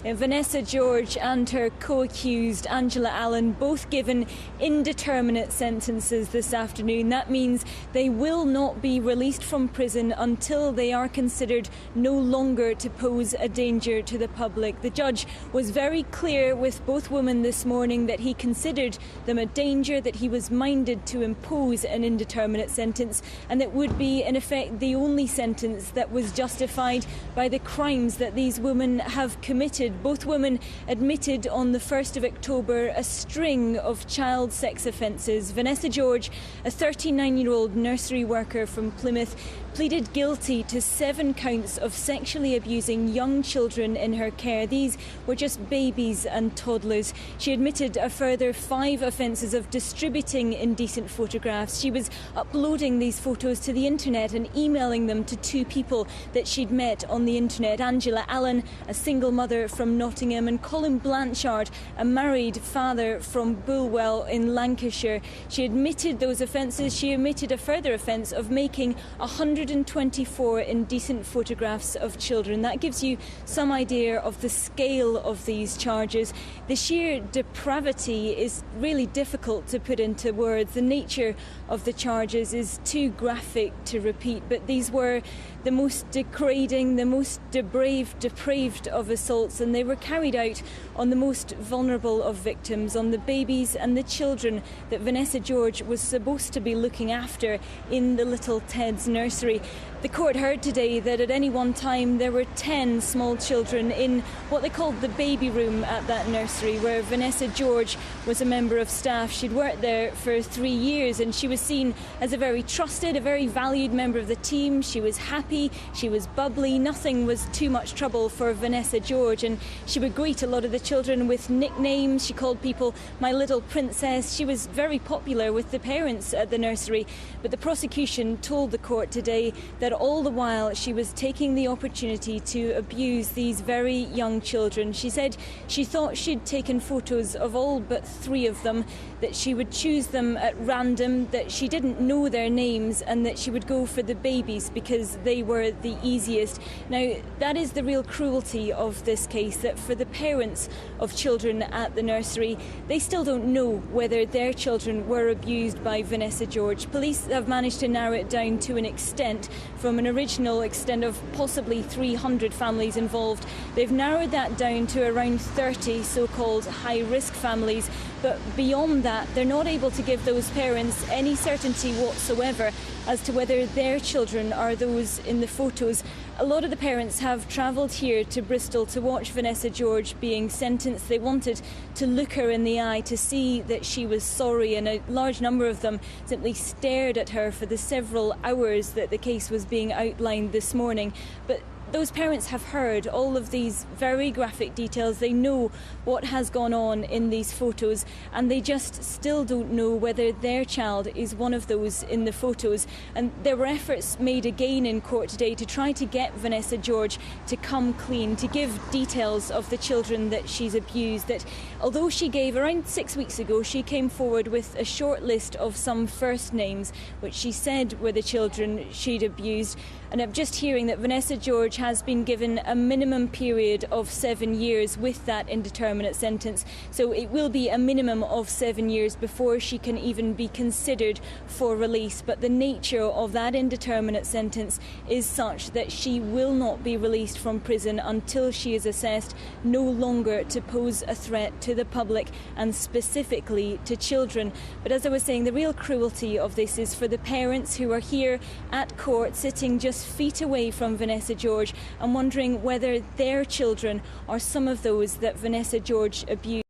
Vanessa George and her co-accused Angela Allen both given indeterminate sentences this afternoon. That means they will not be released from prison until they are considered no longer to pose a danger to the public. The judge was very clear with both women this morning that he considered them a danger, that he was minded to impose an indeterminate sentence, and it would be in effect the only sentence that was justified by the crimes that these women have committed. Both women admitted on the 1st of October a string of child sex offences. Vanessa George, a 39-year-old nursery worker from Plymouth, pleaded guilty to 7 counts of sexually abusing young children in her care. These were just babies and toddlers. She admitted a further 5 offences of distributing indecent photographs. She was uploading these photos to the internet and emailing them to 2 people that she'd met on the internet: Angela Allen, a single mother from Nottingham, and Colin Blanchard, a married father from Bulwell in Lancashire. She admitted those offences. She admitted a further offence of making 124 indecent photographs of children. That gives you some idea of the scale of these charges. The sheer depravity is really difficult to put into words. The nature of the charges is too graphic to repeat, but these were the most degrading, the most depraved of assaults, and they were carried out on the most vulnerable of victims, on the babies and the children that Vanessa George was supposed to be looking after in the little Ted's nursery. The court heard today that at any one time there were 10 small children in what they called the baby room at that nursery, where Vanessa George was a member of staff. She'd worked there for 3 years, and she was seen as a very trusted, a very valued member of the team. She was happy, she was bubbly, nothing was too much trouble for Vanessa George, and she would greet a lot of the children with nicknames. She called people "my little princess." She was very popular with the parents at the nursery, but the prosecution told the court today that all the while she was taking the opportunity to abuse these very young children. She said she thought she'd taken photos of all but 3 of them, that she would choose them at random, that she didn't know their names, and that she would go for the babies because they were the easiest. Now, that is the real cruelty of this case, that for the parents of children at the nursery, they still don't know whether their children were abused by Vanessa George. Police have managed to narrow it down to an extent. From an original extent of possibly 300 families involved, they've narrowed that down to around 30 so-called high-risk families. But beyond that, they're not able to give those parents any certainty whatsoever as to whether their children are those in the photos. A lot of the parents have travelled here to Bristol to watch Vanessa George being sentenced. They wanted to look her in the eye to see that she was sorry, and a large number of them simply stared at her for the several hours that the case was being outlined this morning. But those parents have heard all of these very graphic details. They know what has gone on in these photos, and they just still don't know whether their child is one of those in the photos. And there were efforts made again in court today to try to get Vanessa George to come clean, to give details of the children that she's abused. That although she gave, around 6 weeks ago, she came forward with a short list of some first names which she said were the children she'd abused. And I'm just hearing that Vanessa George has been given a minimum period of 7 years with that indeterminate sentence. So it will be a minimum of 7 years before she can even be considered for release. But the nature of that indeterminate sentence is such that she will not be released from prison until she is assessed no longer to pose a threat to the public, and specifically to children. But as I was saying, the real cruelty of this is for the parents who are here at court, sitting just feet away from Vanessa George and wondering whether their children are some of those that Vanessa George abused.